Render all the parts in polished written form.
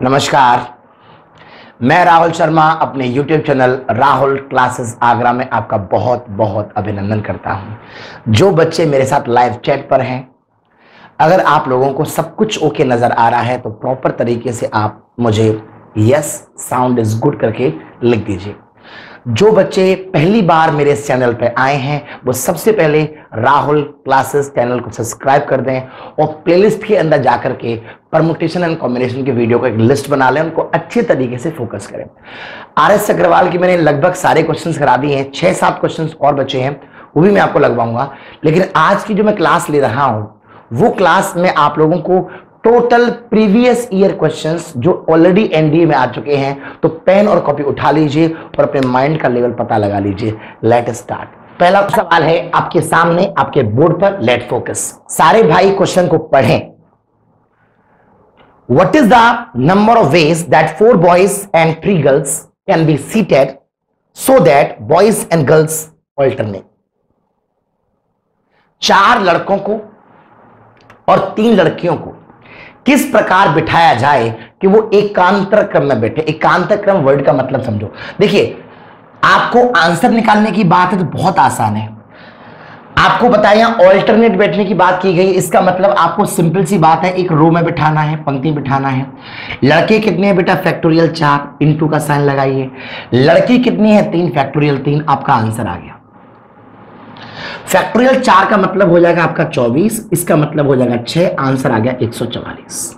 नमस्कार, मैं राहुल शर्मा अपने YouTube channel Rahul classes Agra में आपका बहुत बहुत अभिनंदन करता हूं। जो बच्चे मेरे साथ लाइव चैट पर हैं, अगर आप लोगों को सब कुछ ओके नजर आ रहा है तो प्रॉपर तरीके से आप मुझे यस साउंड इज गुड करके लिख दीजिए। जो बच्चे पहली बार मेरे इस चैनल पे आए हैं वो सबसे पहले राहुल क्लासेस चैनल को सब्सक्राइब कर दें और प्लेलिस्ट के अंदर जाकर के परमुटेशन एंड कॉम्बिनेशन के वीडियो को एक लिस्ट बना लें, उनको अच्छे तरीके से फोकस करें। RS अग्रवाल की मैंने लगभग सारे क्वेश्चंस करा दिए हैं, 6-7 क्वेश्चंस और बचे हैं, वो भी मैं आपको लगवाऊंगा। लेकिन आज की जो मैं क्लास ले रहा हूं वो क्लास में आप लोगों को टोटल प्रीवियस ईयर क्वेश्चंस जो ऑलरेडी एनडीए में आ चुके हैं, तो पेन और कॉपी उठा लीजिए और अपने माइंड का लेवल पता लगा लीजिए। Let start. पहला सवाल है आपके सामने आपके बोर्ड पर, लेट फोकस। सारे भाई क्वेश्चन को पढ़ें। What is the number of ways that 4 boys and 3 girls can be seated so that boys and girls alternate? 4 लड़कों को और 3 लड़कियों को किस प्रकार बिठाया जाए कि वो एकांतर क्रम में बैठे। एकांतर क्रम वर्ड का मतलब समझो। देखिए, आपको आंसर निकालने की बात है तो बहुत आसान है। आपको बताया ऑल्टरनेट बैठने की बात की गई, इसका मतलब आपको सिंपल सी बात है, एक रो में बिठाना है, पंक्ति बिठाना है। लड़के कितने हैं बेटा? फैक्टोरियल 4, इंटू का साइन लगाइए। लड़की कितनी है? 3, फैक्टोरियल 3। आपका आंसर आ गया। फैक्टोरियल 4 का मतलब हो जाएगा आपका 24, इसका मतलब हो जाएगा 6, आंसर आ गया 144।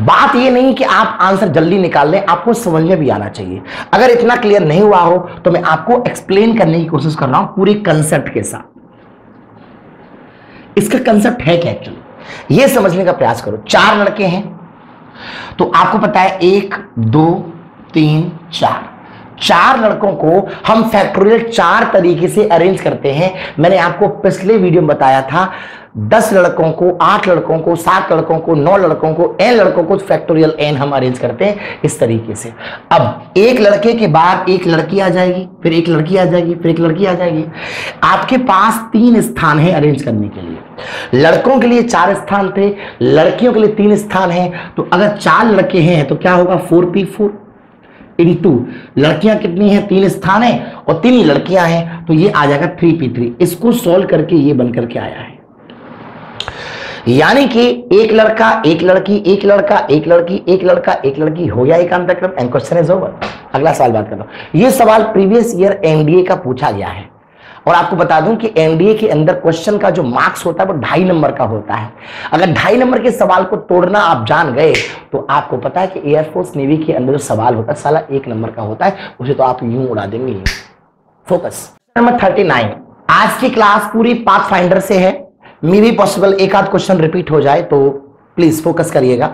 बात ये नहीं कि आप आंसर जल्दी निकाल लें, आपको समझ में भी आना चाहिए। अगर इतना क्लियर नहीं हुआ हो तो मैं आपको एक्सप्लेन करने की कोशिश कर रहा हूं पूरे कंसेप्ट के साथ। इसका कंसेप्ट है क्या एक्चुअली, ये समझने का प्रयास करो। 4 लड़के हैं तो आपको पता है 1 2 3 4 4 लड़कों को हम फैक्टोरियल 4 तरीके से अरेंज करते हैं। मैंने आपको पिछले वीडियो में बताया था 10 लड़कों को, 8 लड़कों को, 7 लड़कों को, 9 लड़कों को, n लड़कों को फैक्टोरियल n हम अरेंज करते हैं इस तरीके से। अब एक लड़के के बाद एक लड़की आ जाएगी, फिर एक लड़की आ जाएगी, फिर एक लड़की आ जाएगी। आपके पास 3 स्थान है अरेंज करने के लिए। लड़कों के लिए 4 स्थान थे, लड़कियों के लिए 3 स्थान है। तो अगर 4 लड़के हैं तो क्या होगा? 4p4 इंटू लड़कियां कितनी हैं? 3 स्थान है और 3 लड़कियां हैं, तो ये आ जाएगा 3p3। इसको सॉल्व करके ये बन करके आया है। यानी कि एक लड़का, एक लड़की, एक लड़का, एक लड़की, एक लड़का, एक लड़की हो गया एकांतर क्रम, एंड क्वेश्चन इज ओवर। अगला सवाल बात करता हूं। ये सवाल प्रीवियस ईयर एनडीए का पूछा गया है और आपको बता दूं कि एनडीए के अंदर क्वेश्चन का जो मार्क्स होता है वो 2.5 नंबर का होता है। अगर 2.5 नंबर के सवाल को तोड़ना आप जान गए तो आपको पता है कि एयरफोर्स नेवी के अंदर जो सवाल होता है साला 1 नंबर का होता है, उसे तो आप यूं उड़ा देंगे। फोकस। नंबर 39। आज की क्लास पूरी पाथफाइंडर से है। मे भी पॉसिबल एक आध क्वेश्चन रिपीट हो जाए, तो प्लीज फोकस करिएगा।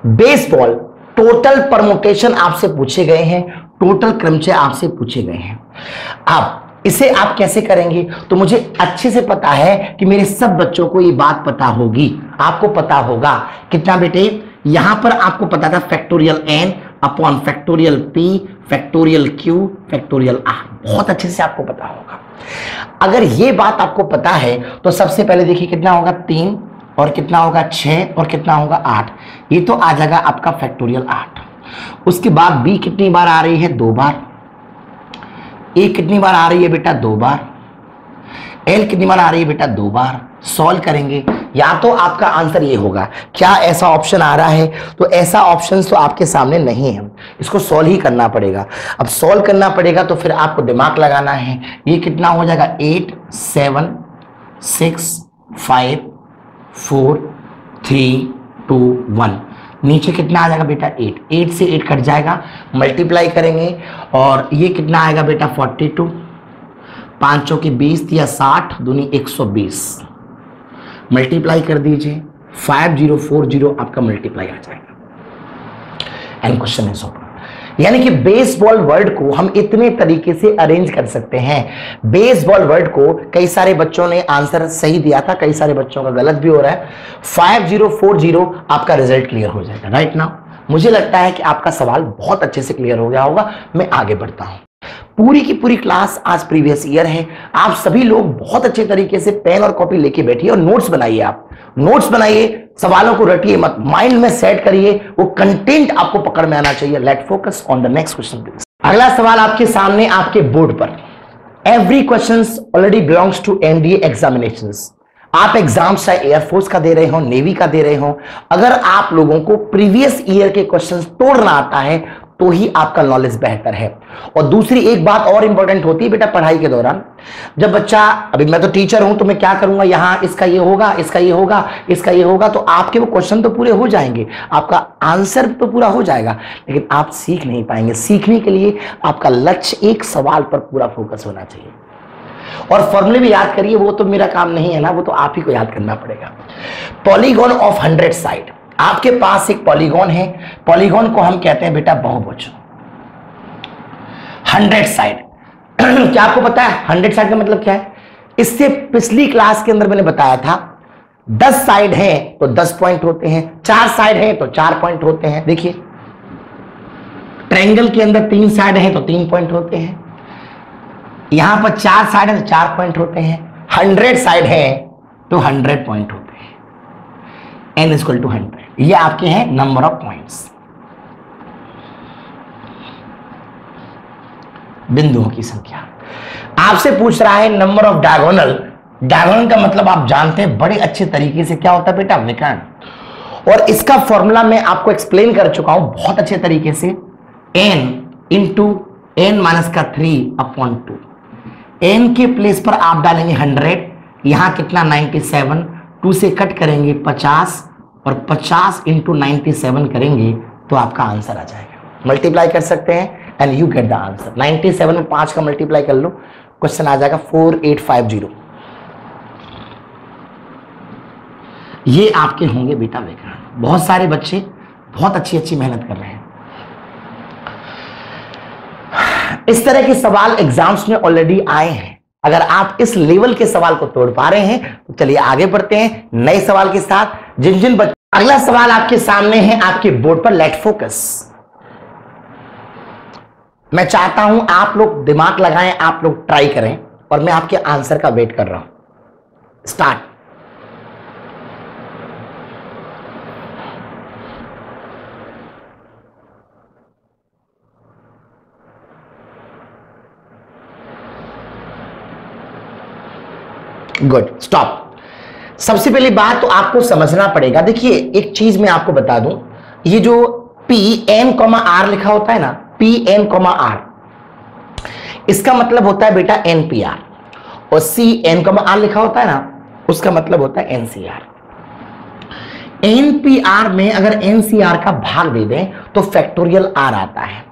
बेसबॉल टोटल परमुटेशन आपसे पूछे गए हैं, टोटल क्रमचय आपसे पूछे गए हैं। अब इसे आप कैसे करेंगे? तो मुझे अच्छे से पता है कि मेरे सब बच्चों को ये बात पता होगी। आपको पता होगा कितना बेटे? यहां पर आपको पता था factorial n upon factorial p factorial q factorial r। बहुत अच्छे से आपको पता होगा। अगर ये बात आपको पता है तो सबसे पहले देखिए कितना होगा? 3 और कितना होगा? 6 और कितना होगा? 8। ये तो आ जाएगा आपका फैक्टोरियल 8। उसके बाद b कितनी बार आ रही है? 2 बार। ए कितनी बार आ रही है बेटा? 2 बार। एल कितनी बार आ रही है बेटा? 2 बार। सॉल्व करेंगे, या तो आपका आंसर ये होगा। क्या ऐसा ऑप्शन आ रहा है? तो ऐसा ऑप्शन तो आपके सामने नहीं है, इसको सॉल्व ही करना पड़ेगा। अब सॉल्व करना पड़ेगा तो फिर आपको दिमाग लगाना है। ये कितना हो जाएगा? 8 7 6 5 4 3 2 1। नीचे कितना आ जाएगा बेटा? 8। 8 से 8 कट जाएगा, मल्टीप्लाई करेंगे और ये कितना आएगा बेटा? 42। 5 चौकी 20 या 60 दूनी 120। मल्टीप्लाई कर दीजिए, 5040 आपका मल्टीप्लाई आ जाएगा एंड क्वेश्चन इज ओवर। यानी कि बेसबॉल वर्ड को हम इतने तरीके से अरेंज कर सकते हैं। बेसबॉल वर्ड को कई सारे बच्चों ने आंसर सही दिया था, कई सारे बच्चों का गलत भी हो रहा है। 5040 आपका रिजल्ट क्लियर हो जाएगा राइट नाउ। मुझे लगता है कि आपका सवाल बहुत अच्छे से क्लियर हो गया होगा। मैं आगे बढ़ता हूं। पूरी की पूरी क्लास आज प्रीवियस ईयर है। आप सभी लोग बहुत अच्छे तरीके से पेन और कॉपी लेके बैठिए और नोट्स बनाइए। आप नोट्स बनाइए, सवालों को रटिए मत, माइंड में सेट करिए, वो कंटेंट आपको पकड़ में आना चाहिए। Let focus on the next question please. अगला सवाल आपके सामने आपके बोर्ड पर, every question already belongs to NDA examinations. आप एग्जाम चाहे एयरफोर्स का दे रहे हो, नेवी का दे रहे हो, अगर आप लोगों को प्रीवियस ईयर के क्वेश्चंस तोड़ना आता है तो ही आपका नॉलेज बेहतर है। और दूसरी एक बात और इंपॉर्टेंट होती है बेटा पढ़ाई के दौरान, जब बच्चा, अभी मैं तो टीचर हूं तो मैं क्या करूंगा, यहां इसका ये होगा, इसका ये होगा, इसका ये होगा, तो आपके वो क्वेश्चन तो पूरे हो जाएंगे, आपका आंसर तो पूरा हो जाएगा, लेकिन आप सीख नहीं पाएंगे। सीखने के लिए आपका लक्ष्य एक सवाल पर पूरा फोकस होना चाहिए। और फॉर्मूले भी याद करिए, वो तो मेरा काम नहीं है ना, वो तो आप ही को याद करना पड़ेगा। पॉलीगॉन ऑफ 100 साइड, आपके पास एक पॉलीगॉन है, पॉलीगॉन को हम कहते हैं बेटा बहुभुज। 100 साइड क्या आपको पता है 100 साइड का मतलब क्या है? इससे पिछली क्लास के अंदर मैंने बताया था 10 साइड है तो 10 पॉइंट होते हैं, 4 साइड है तो 4 पॉइंट होते हैं। देखिए ट्रायंगल के अंदर 3 साइड है तो 3 पॉइंट होते हैं, यहां पर 4 साइड है तो 4 पॉइंट होते हैं, 100 साइड है तो 100 पॉइंट होते हैं। n = 100, ये आपके हैं नंबर ऑफ पॉइंट्स, बिंदुओं की संख्या। आपसे पूछ रहा है नंबर ऑफ डायगोनल। डायगोनल का मतलब आप जानते हैं बड़े अच्छे तरीके से, क्या होता है बेटा? विकर्ण। और इसका फॉर्मूला मैं आपको एक्सप्लेन कर चुका हूं बहुत अच्छे तरीके से, n × n - 3/2। n के प्लेस पर आप डालेंगे 100, यहां कितना 97, 2 से कट करेंगे 50, और 50 × 97 करेंगे तो आपका आंसर आ जाएगा। मल्टीप्लाई कर सकते हैं and you get the answer. 97 में 5 का मल्टीप्लाई कर लो, क्वेश्चन आ जाएगा 4850। ये आपके होंगे बेटा विकर्ण। बहुत सारे बच्चे बहुत अच्छी मेहनत कर रहे हैं। इस तरह के सवाल एग्जाम्स में ऑलरेडी आए हैं। अगर आप इस लेवल के सवाल को तोड़ पा रहे हैं तो चलिए आगे बढ़ते हैं नए सवाल के साथ। जिन बच्चों, अगला सवाल आपके सामने है आपके बोर्ड पर, लेट फोकस। मैं चाहता हूं आप लोग दिमाग लगाएं, आप लोग ट्राई करें, और मैं आपके आंसर का वेट कर रहा हूं। स्टार्ट। Good, stop. सबसे पहली बात तो आपको समझना पड़ेगा, देखिए एक चीज मैं आपको बता दूं, ये जो PN, R लिखा होता है ना, PN, R, इसका मतलब होता है बेटा NPR, और CN, R लिखा होता है ना, उसका मतलब होता है NCR। NPR में अगर NCR का भाग दे दें तो फैक्टोरियल R आता है,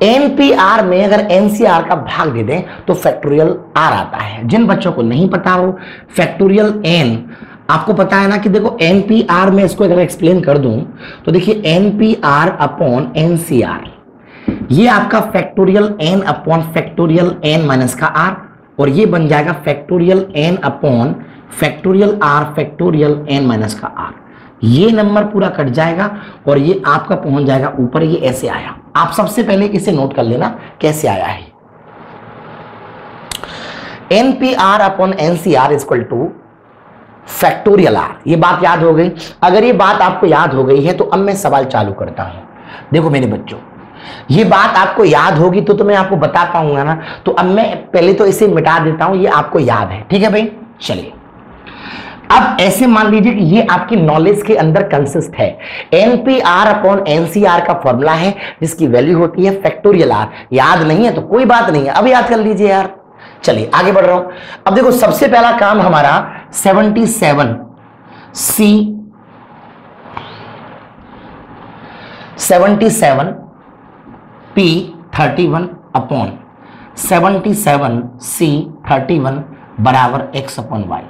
NPR में अगर NCR का भाग दे दें तो फैक्टोरियल R आता है। जिन बच्चों को नहीं पता हो फैक्टोरियल N, आपको पता है ना कि देखो NPR में इसको अगर एक्सप्लेन कर दूं तो देखिए NPR/NCR, ये आपका फैक्टोरियल N/फैक्टोरियल N - R, और ये बन जाएगा फैक्टोरियल N/फैक्टोरियल R फैक्टोरियल N - R। ये नंबर पूरा कट जाएगा और ये आपका पहुंच जाएगा ऊपर। ये ऐसे आया, आप सबसे पहले इसे नोट कर लेना कैसे आया है। NPR/NCR = factorial R। ये बात याद हो गई? अगर ये बात आपको याद हो गई है तो अब मैं सवाल चालू करता हूं। देखो मेरे बच्चों, ये बात आपको याद होगी तो मैं आपको बता पाऊंगा ना, तो अब मैं पहले तो इसे मिटा देता हूं, ये आपको याद है, ठीक है भाई? चलिए अब ऐसे मान लीजिए कि ये आपकी नॉलेज के अंदर कंसिस्ट है। NPR/NCR का फॉर्मूला है जिसकी वैल्यू होती है फैक्टोरियल R। याद नहीं है तो कोई बात नहीं है, अब याद कर लीजिए यार। चलिए आगे बढ़ रहा हूं। अब देखो सबसे पहला काम हमारा 77P31/77C31 = x/y।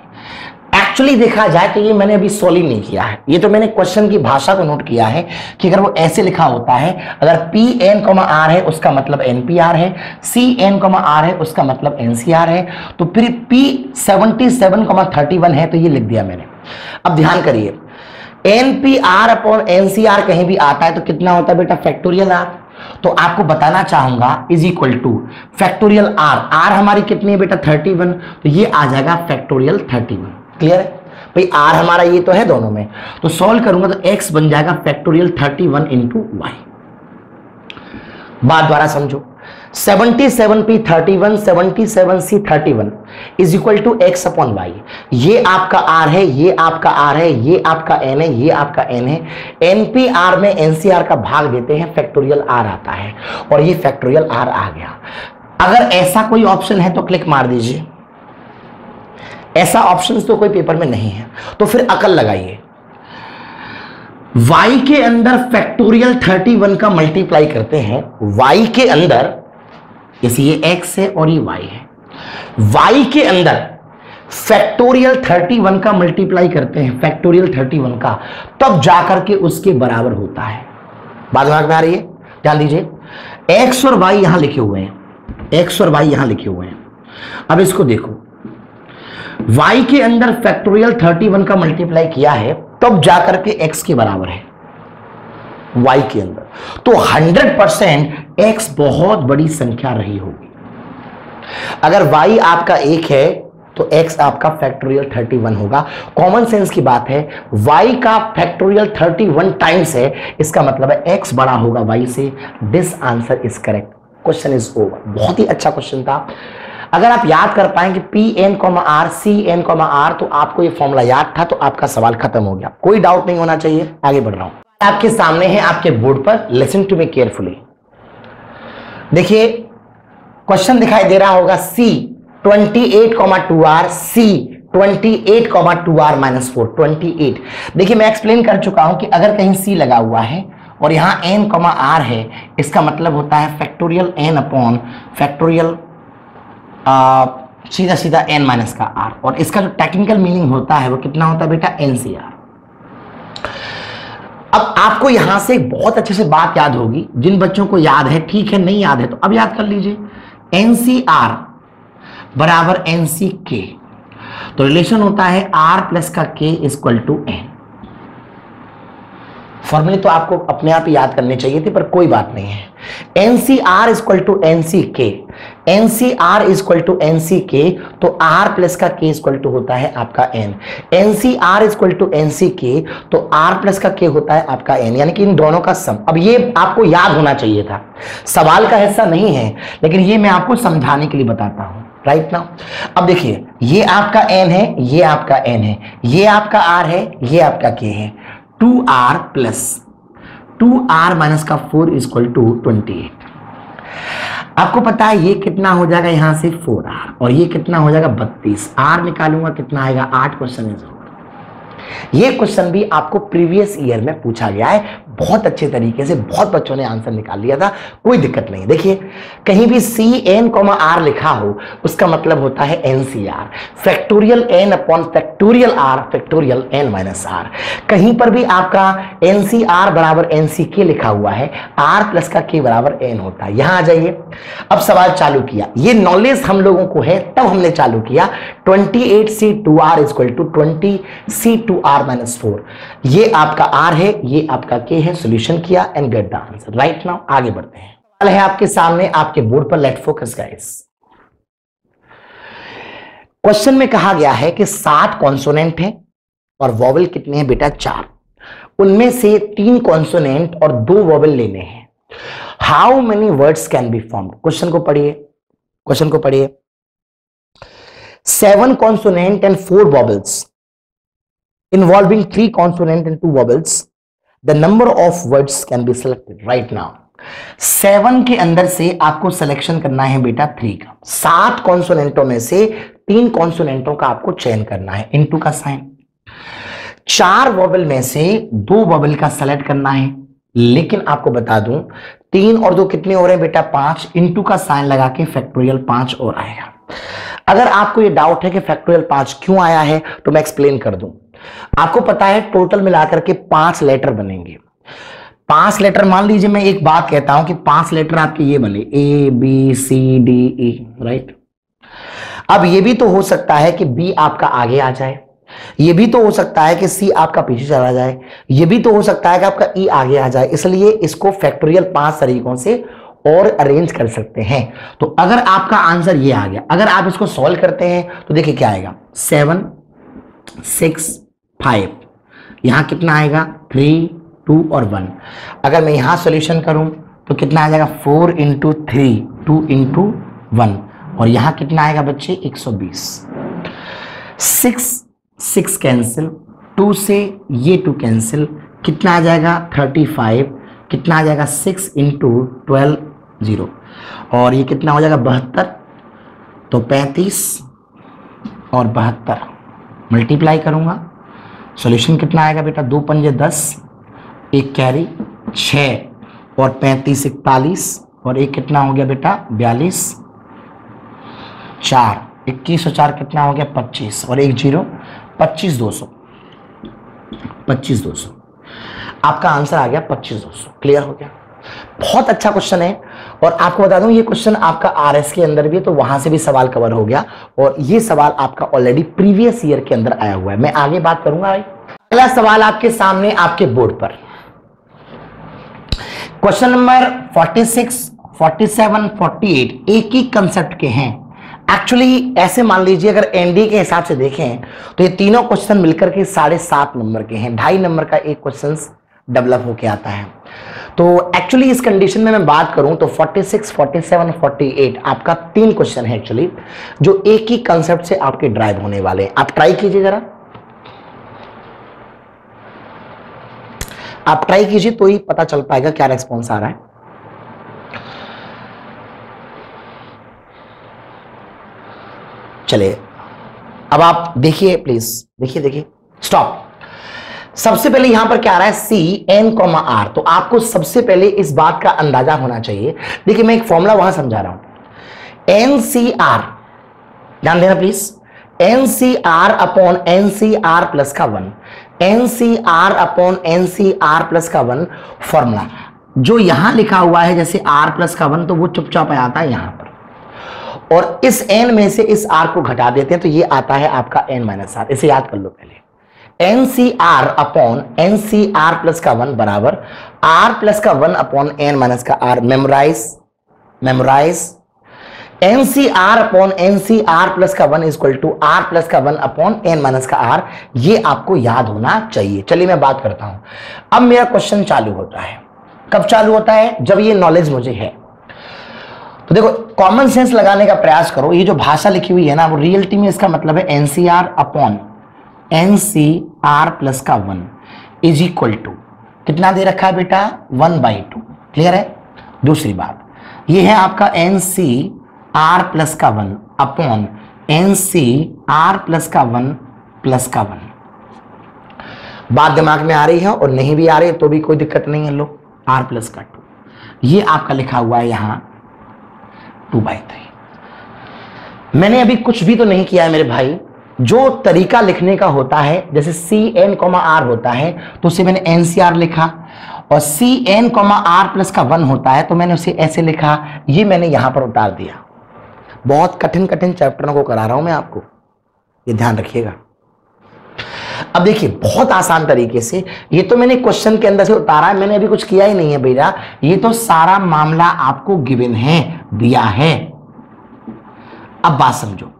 एक्चुअली देखा जाए तो ये मैंने अभी सॉल्व नहीं किया है, ये तो मैंने क्वेश्चन की भाषा को नोट किया है कि अगर वो ऐसे लिखा होता है, अगर PN, R है उसका मतलब NPR है, CN, R है उसका मतलब NCR है, तो फिर P77,31 है तो ये लिख दिया मैंने। अब ध्यान करिए, NPR/NCR कहीं भी आता है तो कितना होता है बेटा? Factorial R। तो आपको बताना चाहूंगा = फैक्टोरियल R। R हमारी कितनी है बेटा? 31, तो ये आ जाएगा फैक्टोरियल 31। क्लियर है? भाई आर हमारा ये तो है दोनों में, तो सॉल्व करूंगा तो x बन जाएगा फैक्टोरियल 31 इंटू वाई। बात द्वारा समझो, 77p 31 77c 31 is equal to x upon Y. ये आपका r है, ये आपका r है, ये आपका n है, ये आपका n है। npr में ncr का भाग देते हैं, फैक्टोरियल r आता है और ये फैक्टोरियल r आ गया। अगर ऐसा कोई ऑप्शन है तो क्लिक मार दीजिए, ऐसा ऑप्शन तो कोई पेपर में नहीं है, तो फिर अकल लगाइए। y के अंदर फैक्टोरियल 31 का मल्टीप्लाई करते हैं, y के अंदर, जैसे ये x है और ये y है, y के अंदर फैक्टोरियल 31 का मल्टीप्लाई करते हैं, फैक्टोरियल 31 का, तब जाकर के उसके बराबर होता है। बात दिमाग में आ रही है? ध्यान दीजिए, x और y यहां लिखे हुए हैं, x और y यहां लिखे हुए हैं। अब इसको देखो, y के अंदर फैक्टोरियल 31 का मल्टीप्लाई किया है, तब जाकर के x के बराबर है y के अंदर, तो 100% x बहुत बड़ी संख्या रही होगी। अगर y आपका 1 है तो x आपका फैक्टोरियल 31 होगा। कॉमन सेंस की बात है, y का फैक्टोरियल 31 टाइम्स है, इसका मतलब है x बड़ा होगा y से। This answer is correct, question is over. बहुत ही अच्छा क्वेश्चन था। अगर आप याद कर पाएंगे Pn, R, Cn, R, तो आपको ये फॉर्मूला याद था तो आपका सवाल खत्म हो गया, कोई डाउट नहीं होना चाहिए। आगे बढ़ रहा हूं, आपके सामने है आपके बोर्ड पर, लिसन टू मी केयरफुली। देखिए क्वेश्चन दिखाई दे रहा होगा, C 28,2r, C 28,2r - 4 28। देखिए मैं एक्सप्लेन कर चुका हूं कि अगर कहीं C लगा हुआ है और यहां n, r है, इसका मतलब होता है फैक्टोरियल n अपॉन फैक्टोरियल सीधा सीधा n माइनस का r, और इसका जो टेक्निकल मीनिंग होता है वो कितना होता है बेटा, ncr। अब आपको यहां से बहुत अच्छे से बात याद होगी, जिन बच्चों को याद है ठीक है, नहीं याद है तो अब याद कर लीजिए। ncr बराबर nck, तो रिलेशन होता है r प्लस का k इक्वल टू n। फॉर्मूले तो आपको अपने आप ही याद करने चाहिए थे, पर कोई बात नहीं है। NCR equal to NCK, NCR equal to NCK, तो R प्लस का K इक्वल टू होता है आपका N। NCR equal to NCK, तो R प्लस का K होता है आपका N, यानी कि इन दोनों का सम। अब ये आपको याद होना चाहिए था, सवाल का हिस्सा नहीं है, लेकिन ये मैं आपको समझाने के लिए बताता हूं, राइट ना। अब देखिए, ये आपका N है, ये आपका N है, ये आपका R है, ये आपका K है। 2r प्लस 2r माइनस का 4 इक्वल टू 28। आपको पता है ये कितना हो जाएगा, यहां से 4r, और ये कितना हो जाएगा 32। r निकालूंगा कितना आएगा 8। Question is over. ये क्वेश्चन भी आपको प्रीवियस ईयर में पूछा गया है, बहुत अच्छे तरीके से बहुत बच्चों ने आंसर निकाल लिया था, कोई दिक्कत नहीं। देखिए कहीं भी Cn, R लिखा हो उसका मतलब होता है NCR, factorial n upon factorial r factorial n minus r। कहीं पर भी आपका NCR बराबर NCK लिखा हुआ है, r प्लस का k बराबर n होता है। यहां आ जाइए, अब सवाल चालू किया, ये नॉलेज हम लोगों को है तब हमने चालू किया। 28C2r equal to 20C2r minus 4, ये आपका r है, ये आपका k है। सॉल्यूशन किया and get the answer. Right now आगे बढ़ते हैं। सवाल है आपके सामने आपके बोर्ड पर, लेट फोकस गाइस। क्वेश्चन में कहा गया है कि 7 कॉन्सोनेंट है और वॉवेल कितने हैं बेटा, 4। उनमें से 3 कॉन्सोनेंट और 2 वॉवेल लेने हैं। How many words can be formed. Question को पढ़िए, क्वेश्चन को पढ़िए। 7 consonant and 4 vowels involving 3 consonant and 2 vowels, the number of words can be selected right now। 7 के अंदर से आपको सिलेक्शन करना है बेटा 3 का। 7 कॉन्सोनेंटों में से 3 कॉन्सोनेंटों का आपको चयन करना है, इनटू का साइन। 4 वॉवेल में से 2 वॉवेल का सेलेक्ट करना है, लेकिन आपको बता दूं 3 और 2 कितने हो रहे हैं बेटा, 5, इनटू का साइन लगा के फैक्टोरियल 5 और आएगा। अगर आपको ये डाउट है कि फैक्टोरियल 5 क्यों आया है तो मैं एक्सप्लेन कर दूं। आपको पता है टोटल मिलाकर के 5 लेटर बनेंगे। 5 लेटर, मान लीजिए मैं एक बात कहता हूं कि 5 लेटर आपके ये बने A B C D E, right. अब ये भी तो हो सकता है कि B आपका आगे आ जाए, ये भी तो हो सकता है कि C आपका पीछे चला जाए, ये भी तो हो सकता है कि आपका E आगे आ जाए, इसलिए इसको फैक्टोरियल 5 तरीकों से और अरेंज कर सकते हैं। तो अगर आपका आंसर ये आ गया, अगर आप इसको सॉल्व करते हैं तो देखिए क्या आएगा, 7 6 5, यहां कितना आएगा 3 2 और 1। अगर मैं यहां सॉल्यूशन करूं तो कितना आ जाएगा 4 इंटू 3 2 इंटू 1, और यहां कितना आएगा बच्चे 120। 6 कैंसिल, 2 से ये 2 कैंसिल, कितना आ जाएगा 35, कितना आ जाएगा 6 इंटू 12 0, और ये कितना हो जाएगा 72, तो 35 और 72 मल्टीप्लाई करूंगा, सॉल्यूशन कितना आएगा बेटा 2 पंजे 10, एक कैरी 6 और 35 41, और एक कितना हो गया बेटा 42, 4 21 और 4 कितना हो गया 25, और एक 0 25 200, 25 200 आपका आंसर आ गया 25 200। क्लियर हो गया? बहुत अच्छा क्वेश्चन है, और आपको बता दूं ये क्वेश्चन आपका आरएस के अंदर भी है, तो वहां से भी सवाल कवर हो गया, और ये सवाल आपका ऑलरेडी प्रीवियस ईयर के अंदर आया हुआ है। मैं आगे बात करूंगा भाई। अगला सवाल आपके सामने आपके बोर्ड पर, क्वेश्चन नंबर 46 47 48 एक ही कंसेप्ट के हैं। एक्चुअली ऐसे मान लीजिए अगर एनडीए के हिसाब से देखें तो ये तीनों क्वेश्चन मिलकर के 7.5 नंबर के हैं, 2.5 नंबर का एक क्वेश्चन डेवलप होके आता है। तो एक्चुअली इस कंडीशन में मैं बात करूं तो 46 47 48 आपका 3 क्वेश्चन है एक्चुअली, जो एक ही कंसेप्ट से आपके ड्राइव होने वाले हैं। आप ट्राई कीजिए जरा, आप ट्राई कीजिए तो ही पता चल पाएगा क्या रेस्पॉन्स आ रहा है। चलिए अब आप देखिए, प्लीज देखिए स्टॉप। सबसे पहले यहां पर क्या आ रहा है सी एन कॉमा आर, तो आपको सबसे पहले इस बात का अंदाजा होना चाहिए। देखिए मैं एक फॉर्मूला वहां समझा रहा हूं, एन सी आर, ध्यान देना please, N C R upon N C R plus का 1, N C R upon N C R plus का 1 फॉर्मूला जो यहां लिखा हुआ है जैसे आर प्लस का 1, तो वो चुपचाप आता है यहां पर, और इस n में से इस r को घटा देते हैं तो ये आता है आपका n माइनस आर। इसे याद कर लो पहले, N C R upon N C R plus का 1 बराबर r प्लस का 1 अपॉन n माइनस का r। Memorise N C R upon N C R plus का 1 इक्वल टू r प्लस का 1 अपॉन n माइनस का r, ये आपको याद होना चाहिए। चलिए मैं बात करता हूं। अब मेरा क्वेश्चन चालू होता है, कब चालू होता है? जब ये नॉलेज मुझे है। तो देखो कॉमन सेंस लगाने का प्रयास करो, ये जो भाषा लिखी हुई है ना वो रियलिटी में इसका मतलब है एनसीआर अपॉन एनसीआर प्लस का 1 इज इक्वल टू कितना दे रखा है बेटा 1/2। क्लियर है? दूसरी बात ये है आपका एनसीआर प्लस का 1 अपॉन एनसीआर प्लस का 1 प्लस का 1। बात दिमाग में आ रही है, और नहीं भी आ रही है तो भी कोई दिक्कत नहीं है। लो आर प्लस का 2, ये आपका लिखा हुआ है यहां 2/3। मैंने अभी कुछ भी तो नहीं किया है मेरे भाई, जो तरीका लिखने का होता है जैसे सी एन कॉमा आर होता है तो उसे मैंने एन सी आर लिखा, और C N comma R plus का 1 होता है तो मैंने उसे ऐसे लिखा, ये मैंने यहां पर उतार दिया। बहुत कठिन चैप्टरों को करा रहा हूं मैं आपको, ये ध्यान रखिएगा। अब देखिए बहुत आसान तरीके से, ये तो मैंने क्वेश्चन के अंदर से उतारा है, मैंने अभी कुछ किया ही नहीं है भैया, ये तो सारा मामला आपको गिवन है, दिया है। अब बात समझो,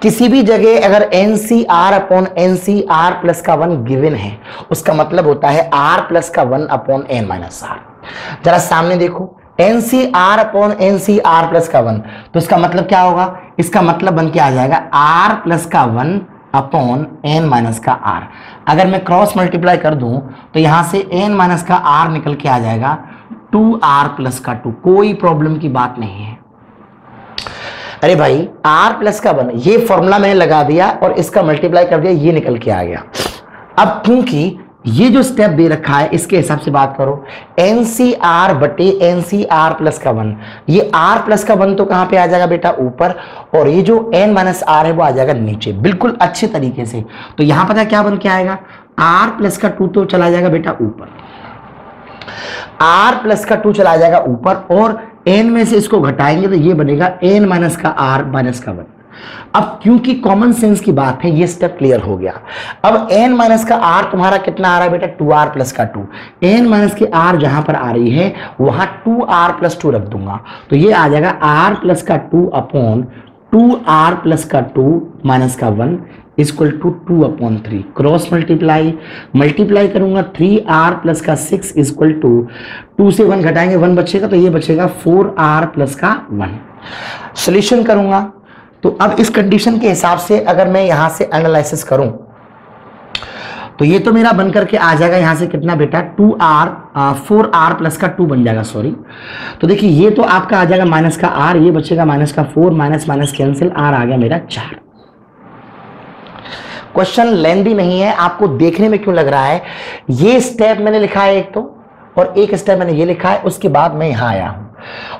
किसी भी जगह अगर एनसीआर अपॉन एनसीआर प्लस का 1 गिवन है, उसका मतलब होता है आर प्लस का 1 अपॉन एन माइनस आर। जरा सामने देखो, एनसीआर अपॉन एनसीआर प्लस का 1, तो इसका मतलब क्या होगा? इसका मतलब बन के आ जाएगा आर प्लस का 1 अपॉन एन माइनस का आर। अगर मैं क्रॉस मल्टीप्लाई कर दूं तो यहां से एन माइनस का आर निकल के आ जाएगा 2r प्लस का 2। कोई प्रॉब्लम की बात नहीं है। अरे भाई r प्लस का 1, ये फॉर्मूला मैंने लगा दिया और इसका मल्टीप्लाई कर दिया, ये निकल के आ गया। अब क्योंकि ये जो स्टेप दे रखा है इसके हिसाब से बात करो, एनसीआर बटे एनसीआर प्लस का 1, ये आर प्लस का 1 तो कहां पे आ जाएगा बेटा ऊपर, और ये जो एन माइनस आर है वो आ जाएगा नीचे, बिल्कुल अच्छे तरीके से। तो यहां पता क्या बन के आएगा, आर प्लस का 2 तो चला जाएगा बेटा ऊपर, आर प्लस का 2 चला जाएगा ऊपर, और एन में से इसको घटाएंगे तो ये बनेगा एन माइनस का आर माइनस का 1। अब क्योंकि कॉमन सेंस की बात है, ये स्टेप क्लियर हो गया। अब n माइनस का r तुम्हारा कितना आ रहा है बेटा 2r प्लस का 2, n माइनस की r जहां पर आ रही है वहां 2r प्लस 2 रख दूंगा, तो ये आ जाएगा r प्लस का 2 अपॉन 2r प्लस का 2 माइनस का 1 इक्वल टू 2/3। क्रॉस मल्टीप्लाई करूंगा 3r प्लस का 6 इक्वल टू 2 से 1 घटाएंगे 1 बचेगा, तो ये बचेगा 4r प्लस का 1। सॉल्यूशन करूंगा तो अब इस कंडीशन के हिसाब से अगर मैं यहां से एनालिसिस करूं तो ये तो मेरा बनकर के आ जाएगा यहां से कितना बेटा 4r प्लस का 2 बन जाएगा, सॉरी। तो देखिए ये तो आपका आ जाएगा माइनस का r, ये बचेगा माइनस का 4, माइनस माइनस कैंसिल, r आ गया मेरा 4। क्वेश्चन लेंदी नहीं है, आपको देखने में क्यों लग रहा है, ये स्टेप मैंने लिखा है एक तो, और एक स्टेप मैंने ये लिखा है, उसके बाद मैं यहां आया हूं।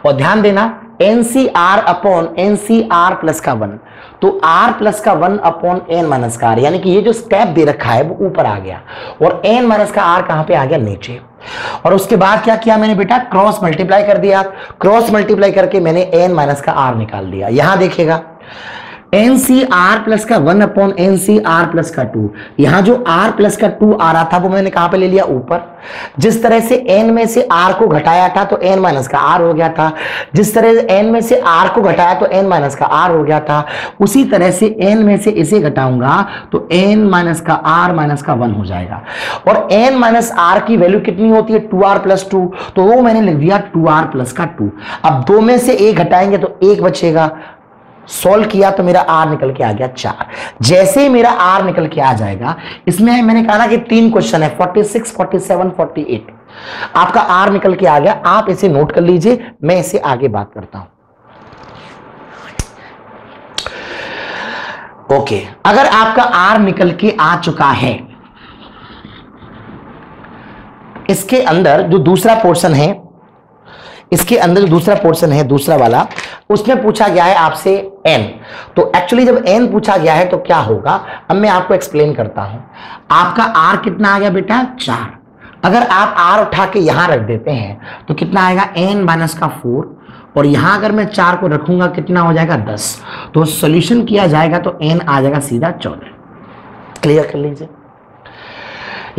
और ध्यान देना NCR अपॉन NCR प्लस का 1, तो R प्लस का 1 अपॉन N माइनस का R, यानी कि ये जो स्टेप दे रखा है वो ऊपर आ गया और N माइनस का R कहां पे आ गया, नीचे। और उसके बाद क्या किया मैंने बेटा, क्रॉस मल्टीप्लाई कर दिया, क्रॉस मल्टीप्लाई करके मैंने N माइनस का R निकाल दिया। यहां देखिएगा NCR प्लस का 1 अपॉन NCR प्लस का 2, यहां जो R प्लस का 2 आ रहा था वो मैंने कहां पे ले लिया, ऊपर। जिस तरह से N में से R को घटाया था तो N माइनस का R हो गया था, जिस तरह से N में से R को घटाया तो N माइनस का R हो गया था, उसी तरह से N में से इसे घटाऊंगा तो N माइनस का R माइनस का 1 हो जाएगा। और N माइनस R की वैल्यू कितनी होती है, 2R प्लस 2, तो वो मैंने लिख दिया 2R प्लस का 2। अब 2 में से 1 घटाएंगे तो 1 बचेगा, सॉल्व किया तो मेरा R निकल के आ गया 4। जैसे ही मेरा R निकल के आ जाएगा, इसमें मैंने कहा ना कि 3 क्वेश्चन है, 46, 47, 48, आपका R निकल के आ गया। आप इसे नोट कर लीजिए, मैं इसे आगे बात करता हूं। ओके, अगर आपका R निकल के आ चुका है, इसके अंदर जो दूसरा पोर्शन है, इसके अंदर जो दूसरा पोर्शन है, दूसरा वाला, उसमें पूछा गया है आपसे n। तो एक्चुअली जब n पूछा गया है तो क्या होगा, अब मैं आपको एक्सप्लेन करता हूं। आपका r कितना आ गया बेटा, 4। अगर आप r उठा के यहां रख देते हैं तो कितना आएगा, n माइनस का 4, और यहां अगर मैं 4 को रखूंगा कितना हो जाएगा, 10। तो सॉल्यूशन किया जाएगा तो n आ जाएगा सीधा 14। क्लियर कर लीजिए,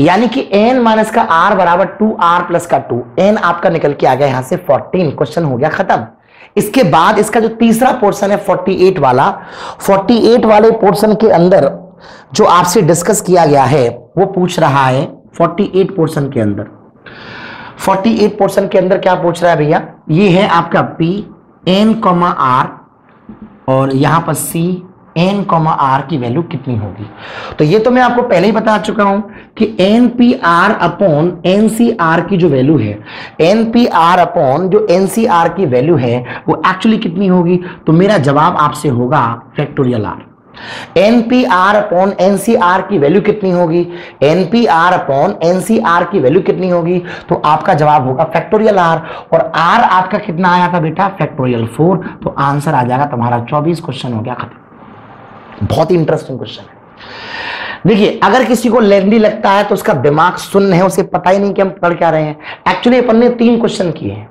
यानी कि n माइनस का r बराबर 2r प्लस का 2, n आपका निकल के आ गया यहां से 14। क्वेश्चन हो गया खत्म। इसके बाद इसका जो तीसरा पोर्शन है 48 वाला, 48 वाले पोर्शन के अंदर जो आपसे डिस्कस किया गया है वो पूछ रहा है 48 पोर्शन के अंदर। 48 पोर्शन के अंदर क्या पूछ रहा है भैया, ये है आपका P n, R और यहां पर C n, R की वैल्यू कितनी होगी। तो ये तो मैं आपको पहले ही बता चुका हूं कि NPR अपॉन NCR की जो वैल्यू है, NPR अपॉन जो NCR की वैल्यू है वो एक्चुअली कितनी होगी, तो मेरा जवाब आपसे होगा factorial R। NPR upon NCR की वैल्यू कितनी होगी, NPR अपॉन NCR की वैल्यू कितनी होगी, तो आपका जवाब होगा फैक्टोरियल R। और R आपका कितना आया था बेटा, फैक्टोरियल 4। तो आंसर आ जाएगा तुम्हारा 24। क्वेश्चन हो गया खत्म। बहुत ही इंटरेस्टिंग क्वेश्चन है। देखिए, अगर किसी को लेंदी लगता है तो उसका दिमाग सुन्न है, उसे पता ही नहीं कि हम पढ़ क्या रहे हैं। एक्चुअली अपन ने 3 क्वेश्चन किए हैं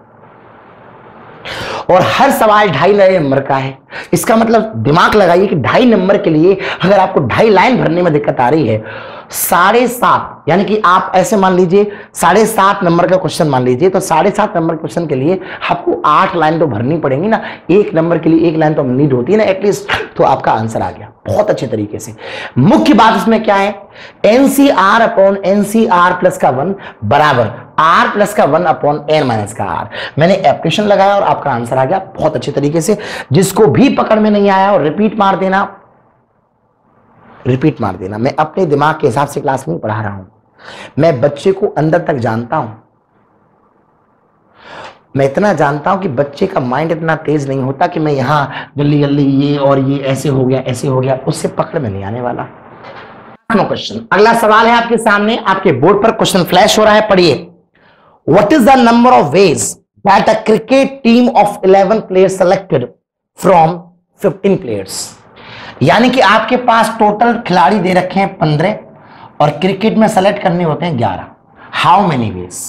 और हर सवाल 2.5 नंबर का है। इसका मतलब दिमाग लगाइए कि 2.5 नंबर के लिए अगर आपको 2.5 लाइन भरने में दिक्कत आ रही है, 7.5, यानी कि आप ऐसे मान लीजिए 7.5 नंबर का क्वेश्चन मान लीजिए, तो 7.5 नंबर क्वेश्चन के लिए आपको 8 लाइन तो भरनी पड़ेगी ना। 1 नंबर के लिए 1 लाइन तो नीड होती है ना एटलीस्ट। तो आपका आंसर आ गया बहुत अच्छे तरीके से। मुख्य बात इसमें क्या है, NCR अपॉन NCR प्लस का 1 बराबर R प्लस का 1 अपॉन N माइनस का R। मैंने एप्लीकेशन लगाया और आपका आंसर आ गया बहुत अच्छे तरीके से। जिसको भी पकड़ में नहीं आया और रिपीट मार देना, रिपीट मार देना। मैं अपने दिमाग के हिसाब से क्लास नहीं पढ़ा रहा हूं, मैं बच्चे को अंदर तक जानता हूं। मैं इतना जानता हूं कि बच्चे का माइंड इतना तेज नहीं होता कि मैं यहां जल्दी जल्दी ये और ये ऐसे हो गया ऐसे हो गया, उससे पकड़ में नहीं आने वाला। क्वेश्चन, अगला सवाल है आपके सामने, आपके बोर्ड पर क्वेश्चन फ्लैश हो रहा है, पढ़िए। What is the number of ways that a cricket team of 11 players selected from 15 players. यानी कि आपके पास टोटल खिलाड़ी दे रखे हैं 15 और क्रिकेट में सेलेक्ट करने होते हैं 11। How many ways.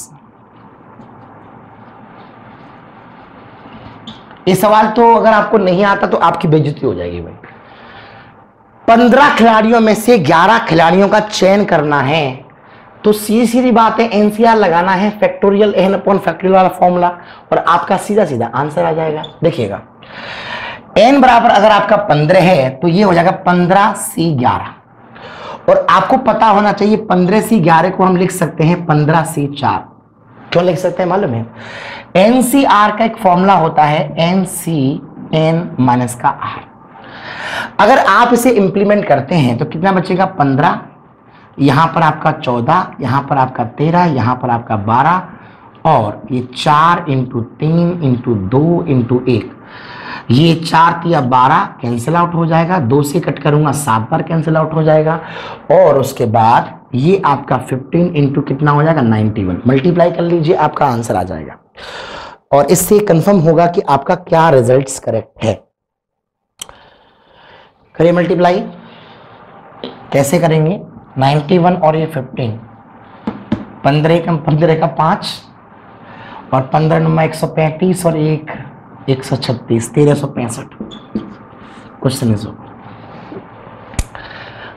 ये सवाल तो अगर आपको नहीं आता तो आपकी बेइज्जती हो जाएगी भाई। 15 खिलाड़ियों में से 11 खिलाड़ियों का चयन करना है, तो सीधी सीधी बात है NCR लगाना है, फैक्टोरियल n अपॉन फैक्टोरियल वाला फॉर्मूला, और आपका सीधा सीधा आंसर आ जाएगा। देखिएगा, n बराबर अगर आपका 15 है तो ये हो जाएगा 15C11। और आपको पता होना चाहिए 15C11 को हम लिख सकते हैं 15C4। क्यों लिख सकते हैं मालूम है? NCR का एक फॉर्मूला होता है NCN माइनस का R। अगर आप इसे इंप्लीमेंट करते हैं तो कितना बचेगा? 15, यहां पर आपका 14, यहां पर आपका 13, यहां पर आपका 12, और ये 4 इंटू 3 इंटू 2 इंटू 1, ये 4 तिया 12 कैंसिल आउट हो जाएगा, 2 से कट करूंगा 7 बार कैंसिल आउट हो जाएगा, और उसके बाद ये आपका 15 इंटू कितना हो जाएगा? 91। मल्टीप्लाई कर लीजिए, आपका आंसर आ जाएगा। और इससे कंफर्म होगा कि आपका क्या रिजल्ट्स करेक्ट है। करिए मल्टीप्लाई। कैसे करेंगे? 91 और ये 15, 15 का 5 और 15 नंबर 135 और 1 136, 1365 क्वेश्चन इज ओवर।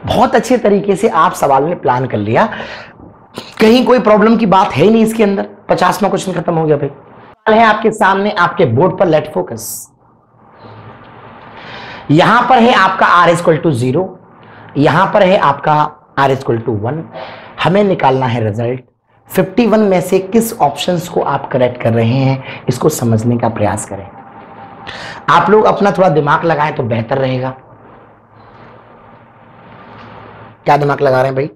बहुत अच्छे तरीके से आप सवाल में प्लान कर लिया, कहीं कोई प्रॉब्लम की बात है ही नहीं इसके अंदर। 50वां क्वेश्चन खत्म हो गया भाई। सवाल है आपके सामने आपके बोर्ड पर, लेट फोकस। यहां पर है आपका r इक्वल टू 0, यहां पर है आपका r इक्वल टू 1। हमें निकालना है रिजल्ट। 51 में से किस ऑप्शंस को आप करेक्ट कर रहे हैं, इसको समझने का प्रयास करें। आप लोग अपना थोड़ा दिमाग लगाएं तो बेहतर रहेगा। क्या दिमाग लगा रहे हैं भाई?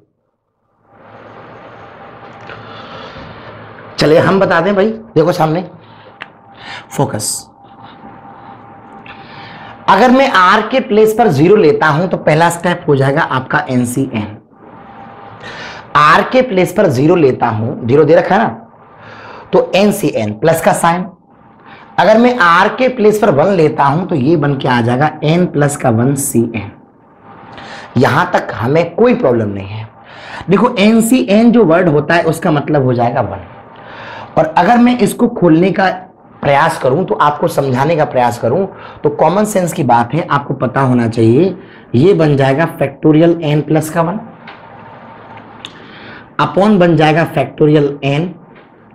चलिए हम बता दें भाई, देखो सामने फोकस। अगर मैं r के प्लेस पर 0 लेता हूं तो पहला स्टेप हो जाएगा आपका NCN। r के प्लेस पर 0 लेता हूं, 0 दे रखा है ना, तो NCN प्लस का साइन। अगर मैं r के प्लेस पर 1 लेता हूं तो ये बन के आ जाएगा n प्लस का 1CN। यहां तक हमें कोई प्रॉब्लम नहीं है। देखो NCN जो वर्ड होता है उसका मतलब हो जाएगा 1। और अगर मैं इसको खोलने का प्रयास करूं तो आपको समझाने का प्रयास करूं तो कॉमन सेंस की बात है, आपको पता होना चाहिए ये बन जाएगा फैक्टोरियल n प्लस का 1 अपॉन बन जाएगा फैक्टोरियल n,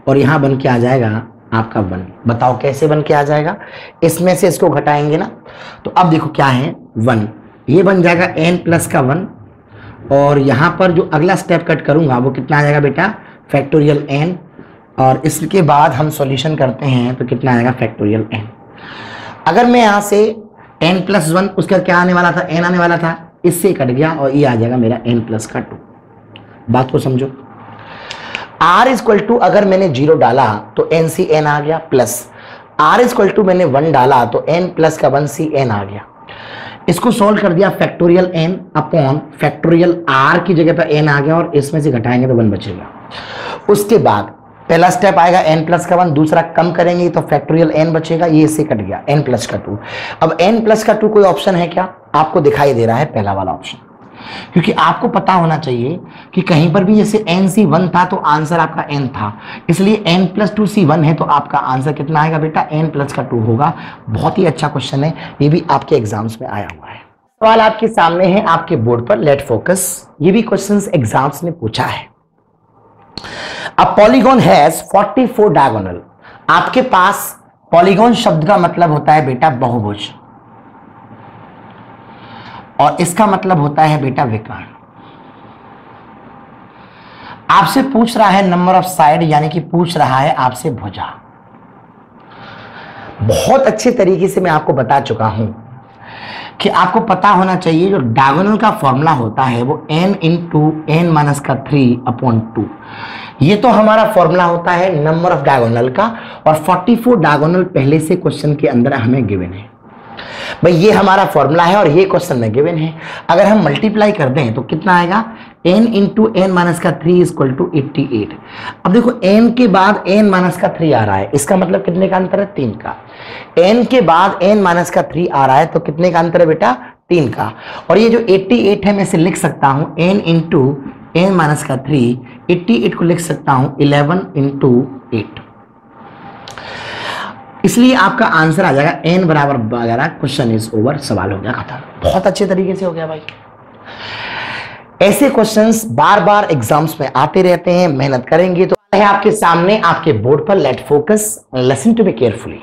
और यहां बन के आ जाएगा आपका 1। बताओ कैसे बन के आ जाएगा? इसमें से इसको घटाएंगे ना, तो अब देखो क्या है 1, ये बन जाएगा n प्लस का 1, और यहां पर जो अगला स्टेप कट करूंगा वो कितना आ जाएगा बेटा? फैक्टोरियल n, और इसके बाद हम सॉल्यूशन करते हैं तो कितना आएगा? Factorial n। अगर मैं यहां से n प्लस 1, उसका क्या आने वाला था? n आने वाला था, इससे कट गया और ये आ जाएगा मेरा n प्लस का 2। बात को समझो। r इक्वल टू अगर मैंने 0 डाला तो NCN आ गया, प्लस r इक्वल टू मैंने 1 डाला तो n प्लस का 1CN आ गया। इसको सोल्व कर दिया, factorial n upon factorial r की जगह पर n आ गया, और इसमें से घटाएंगे तो 1 बचेगा। उसके बाद पहला स्टेप आएगा n प्लस का 1, दूसरा कम करेंगे तो फैक्टोरियल n बचेगा, ये इससे कट गया n प्लस का 2। अब n प्लस का 2 कोई ऑप्शन है क्या? आपको दिखाई दे रहा है पहला वाला ऑप्शन, क्योंकि आपको पता होना चाहिए कि कहीं पर भी जैसे NC1 था तो आंसर आपका n था, इसलिए n प्लस 2C1 है तो आपका आंसर कितना आएगा बेटा? n प्लस का 2 होगा। बहुत ही अच्छा क्वेश्चन है, ये भी आपके एग्जाम्स में आया हुआ है। सवाल आपके सामने है आपके बोर्ड पर, लेट फोकस। ये भी क्वेश्चन एग्जाम्स में पूछा है। A polygon has 44 diagonal. आपके पास पॉलीगॉन शब्द का मतलब होता है बेटा बहुभुज, और इसका मतलब होता है बेटा विकर्ण। आपसे पूछ रहा है नंबर ऑफ साइड, यानी कि पूछ रहा है आपसे भुजा। बहुत अच्छे तरीके से मैं आपको बता चुका हूं कि आपको पता होना चाहिए जो डायगोनल का फॉर्मूला होता है वो n इंटू n माइनस का 3 अपॉन 2। ये तो हमारा फॉर्मूला होता है नंबर ऑफ डायगोनल का, और 44 डायगोनल पहले से क्वेश्चन के अंदर हमें गिवन है भाई, ये हमारा फॉर्मूला है और ये क्वेश्चन में गिवन है। अगर हम मल्टीप्लाई कर दें तो कितना आएगा? n इंटू n माइनस का 3 इक्वल टू 88। अब देखो n के बाद n माइनस का 3 आ रहा है, इसका मतलब कितने का अंतर है? 3 का। n के बाद n माइनस का 3 आ रहा है तो कितने का अंतर है बेटा? 3 का। और ये जो 88 है मैं इसे लिख सकता हूं n इंटू n माइनस का 3, 88 को लिख सकता हूं 11 इंटू 8। इसलिए आपका आंसर आ जाएगा n बराबर 12। क्वेश्चन इज ओवर, सवाल हो गया खत्म। बहुत अच्छे तरीके से हो गया भाई। ऐसे क्वेश्चंस बार बार एग्जाम्स में आते रहते हैं, मेहनत करेंगे तो है आपके सामने आपके बोर्ड पर, let focus, listen to me carefully.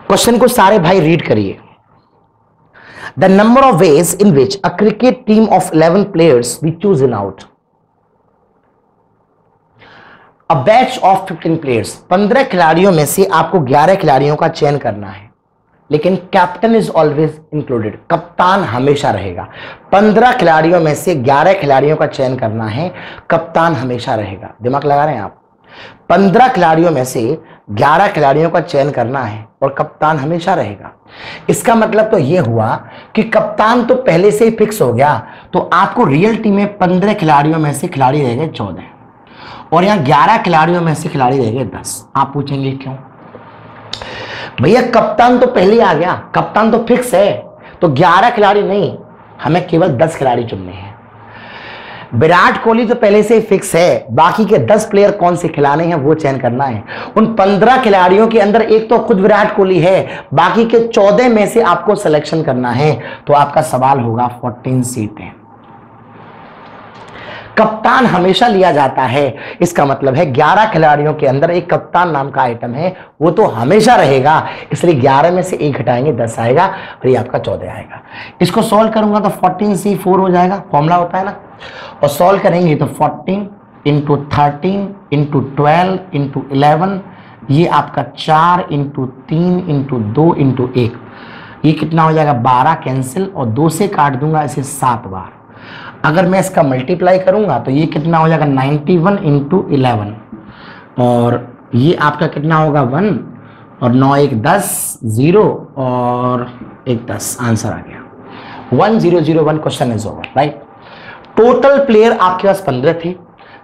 Question को सारे भाई रीड करिए। The number of ways in which a cricket team of 11 players we choose in out a batch of 15 players. 15 खिलाड़ियों में से आपको 11 खिलाड़ियों का चयन करना है, लेकिन कैप्टन इज ऑलवेज इंक्लूडेड, कप्तान हमेशा रहेगा। 15 खिलाड़ियों में से 11 खिलाड़ियों का चयन करना है, कप्तान हमेशा रहेगा। दिमाग लगा रहे हैं आप? 15 खिलाड़ियों में से 11 खिलाड़ियों का चयन करना है और कप्तान हमेशा रहेगा। इसका मतलब तो यह हुआ कि कप्तान तो पहले से ही फिक्स हो गया, तो आपको रियल टीम में 15 खिलाड़ियों में से खिलाड़ी रह गए 14 और यहां 11 खिलाड़ियों में से खिलाड़ी रह गए 10। आप पूछेंगे क्यों? भैया कप्तान तो पहले आ गया, कप्तान तो फिक्स है, तो 11 खिलाड़ी नहीं, हमें केवल 10 खिलाड़ी चुनने हैं। विराट कोहली तो पहले से ही फिक्स है, बाकी के 10 प्लेयर कौन से खिलाने हैं वो चयन करना है। उन 15 खिलाड़ियों के अंदर एक तो खुद विराट कोहली है, बाकी के 14 में से आपको सिलेक्शन करना है। तो आपका सवाल होगा 14 सीटें। कप्तान हमेशा लिया जाता है, इसका मतलब है 11 खिलाड़ियों के अंदर एक कप्तान नाम का आइटम है, वो तो हमेशा रहेगा। इसलिए 11 में से 1 घटाएंगे 10 आएगा और ये आपका 14 आएगा। इसको सॉल्व करूंगा तो 14C4 हो जाएगा, फॉर्मूला होता है ना। और सॉल्व करेंगे तो 14 इंटू 13 इंटू 12 इंटू 11, ये आपका 4 इंटू 3 इंटू 2 इंटू 1, ये कितना हो जाएगा 12 कैंसिल और 2 से काट दूंगा इसे 7 बार। अगर मैं इसका मल्टीप्लाई करूंगा तो ये कितना हो जाएगा 91 इंटू 11 और ये आपका कितना होगा 1 और 9 1 10 0 और 1 10। आंसर आ गया 1001। Question is over, right. Total player आपके पास 15 थे,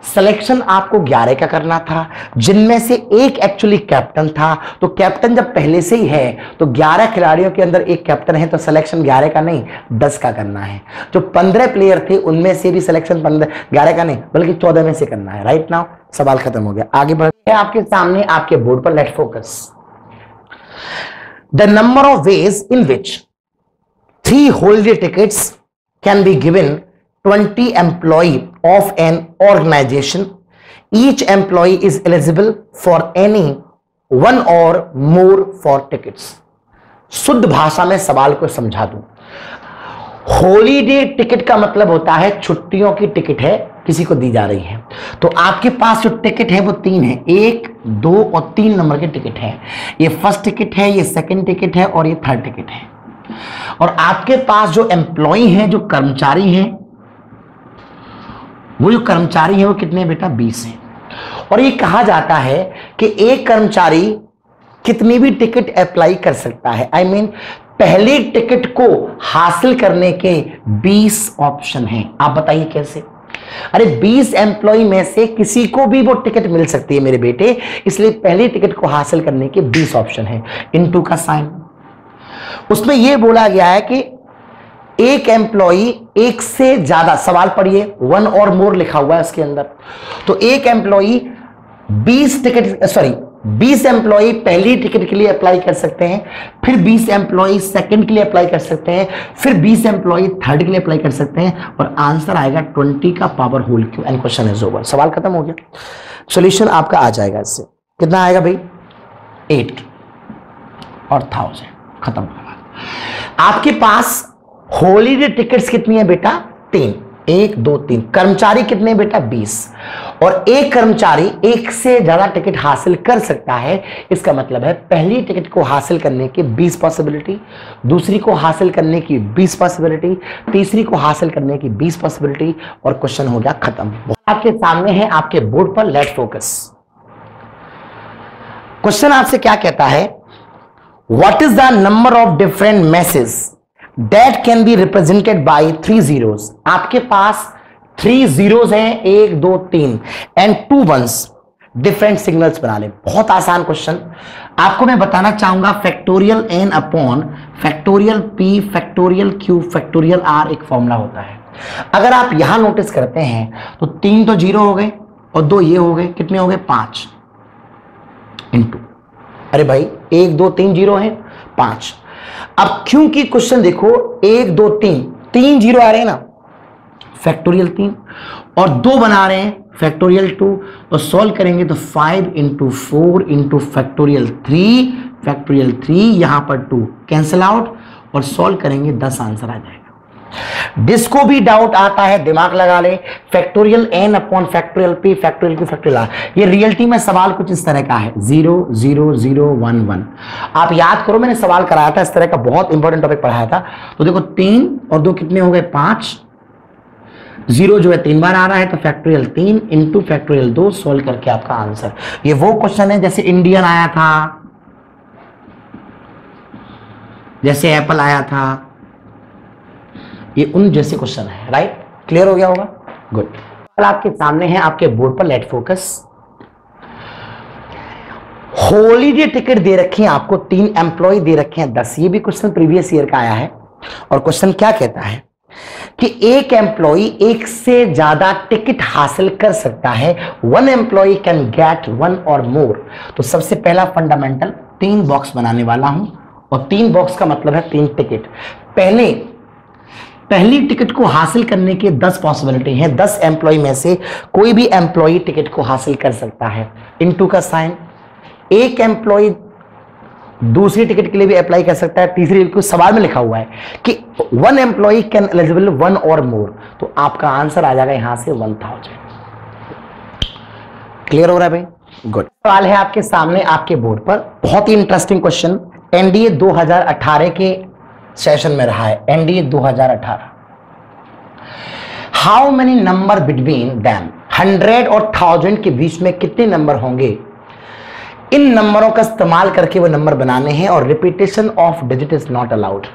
सिलेक्शन आपको 11 का करना था, जिनमें से एक एक्चुअली कैप्टन था। तो कैप्टन जब पहले से ही है तो 11 खिलाड़ियों के अंदर एक कैप्टन है, तो सिलेक्शन 11 का नहीं 10 का करना है। जो 15 प्लेयर थे उनमें से भी सिलेक्शन 11 का नहीं बल्कि 14 में से करना है। राइट नाउ सवाल खत्म हो गया, आगे बढ़ते हैं। आपके सामने आपके बोर्ड पर let focus. The number of ways in which 3 holiday tickets can be given 20 employee of an organization. Each employee is eligible for any one or more for tickets. शुद्ध भाषा में सवाल को समझा दूं। हॉलीडे टिकट का मतलब होता है छुट्टियों की टिकट है, किसी को दी जा रही है। तो आपके पास जो टिकट है वो 3 है, 1 2 और 3 नंबर के टिकट है। ये फर्स्ट टिकट है, ये सेकंड टिकट है और ये थर्ड टिकट है। और आपके पास जो एम्प्लॉई है, जो कर्मचारी हैं, वो जो कर्मचारी है वो कितने बेटा 20 हैं। और ये कहा जाता है कि एक कर्मचारी कितनी भी टिकट अप्लाई कर सकता है। आई मीन पहली टिकट को हासिल करने के 20 ऑप्शन हैं। आप बताइए कैसे? अरे 20 एम्प्लॉय में से किसी को भी वो टिकट मिल सकती है मेरे बेटे, इसलिए पहली टिकट को हासिल करने के 20 ऑप्शन है। इनटू का साइन, उसमें यह बोला गया है कि एक एम्प्लॉई एक से ज्यादा, सवाल पढ़िए 1 और मोर लिखा हुआ है उसके अंदर। तो एक एम्प्लॉई 20 एम्प्लॉई पहली टिकट के लिए अप्लाई कर सकते हैं, फिर 20 एम्प्लॉई सेकंड के लिए अप्लाई कर सकते हैं, फिर 20 एम्प्लॉई थर्ड के लिए अप्लाई कर सकते हैं। और आंसर आएगा 20 का power whole Q and question is over. सवाल खत्म हो गया, सॉल्यूशन आपका आ जाएगा। इससे कितना आएगा भाई 8 और 1000, खत्म। आपके पास हॉलीडे टिकट्स कितनी है बेटा 3, 1 2 3। कर्मचारी कितने बेटा 20, और एक कर्मचारी एक से ज्यादा टिकट हासिल कर सकता है। इसका मतलब है पहली टिकट को हासिल करने की 20 पॉसिबिलिटी, दूसरी को हासिल करने की 20 पॉसिबिलिटी, तीसरी को हासिल करने की 20 पॉसिबिलिटी, और क्वेश्चन हो गया खत्म। आपके सामने है आपके बोर्ड पर, लेट फोकस। क्वेश्चन आपसे क्या कहता है, what is the number of different message that can be represented by 3 zeros। आपके पास 3 zeros हैं, 1 2 3 and 2 1s, डिफरेंट सिग्नल्स बना ले। बहुत आसान क्वेश्चन आपको मैं बताना चाहूंगा। Factorial n upon factorial p factorial q factorial r एक फॉर्मूला होता है। अगर आप यहां नोटिस करते हैं तो 3 तो 0 हो गए और 2 ये हो गए, कितने हो गए 5 इंटू, अरे भाई 1 2 3 0 है 5। अब क्योंकि क्वेश्चन देखो 1 2 3 0 आ रहे हैं ना, फैक्टोरियल 3 और 2 बना रहे हैं फैक्टोरियल 2, और सॉल्व करेंगे तो 5 इंटू 4 इंटू फैक्टोरियल 3 फैक्टोरियल 3, यहां पर 2 कैंसिल आउट और सॉल्व करेंगे 10 आंसर आ जाएगा। जिसको भी डाउट आता है दिमाग लगा ले, factorial n upon factorial p factorial q factorial r, ये रियलिटी में सवाल कुछ इस तरह का है 0 0 0 1 1। आप याद करो मैंने सवाल कराया था इस तरह का, बहुत इंपॉर्टेंट टॉपिक पढ़ाया था। तो देखो 3 और 2 कितने हो गए 5, 0 जो है 3 बार आ रहा है तो फैक्टोरियल 3 इंटू फैक्टोरियल 2, सोल्व करके आपका आंसर। ये वो क्वेश्चन है जैसे इंडियन आया था, जैसे एप्पल आया था, ये उन जैसे क्वेश्चन है। राइट, क्लियर हो गया होगा, गुड। कल आपके सामने है आपके बोर्ड पर, लेट फोकस। हॉलीडे टिकट दे रखे हैं आपको, 3 एम्प्लॉय दे रखे हैं 10। ये भी क्वेश्चन प्रीवियस ईयर का आया है और क्वेश्चन क्या कहता है कि एक एम्प्लॉय एक से ज्यादा टिकट हासिल कर सकता है, 1 एम्प्लॉय कैन गेट 1 और मोर। तो सबसे पहला फंडामेंटल 3 बॉक्स बनाने वाला हूं और 3 बॉक्स का मतलब है 3 टिकट। पहली टिकट को हासिल करने के 10 पॉसिबिलिटी हैं, 10 एम्प्लॉय में से कोई भी एम्प्लॉय टिकट को हासिल कर सकता है, इनटू का साइन। एक एम्प्लॉय दूसरी टिकट के लिए भी अप्लाई कर सकता है, तीसरी कुछ सवाल में लिखा हुआ है कि 1 एम्प्लॉय कैन एलिजिबल 1 और मोर, तो आपका आंसर आ जाएगा यहां से 1000। क्लियर हो रहा है भाई, गुड। सवाल है आपके सामने आपके बोर्ड पर, बहुत ही इंटरेस्टिंग क्वेश्चन, एनडीए 2018 के सेशन में रहा है, NDA 2018। How many number between them, 100 और 1000 के बीच में कितने नंबर होंगे। इन नंबरों का इस्तेमाल करके वो नंबर बनाने हैं और repetition of digit is not allowed.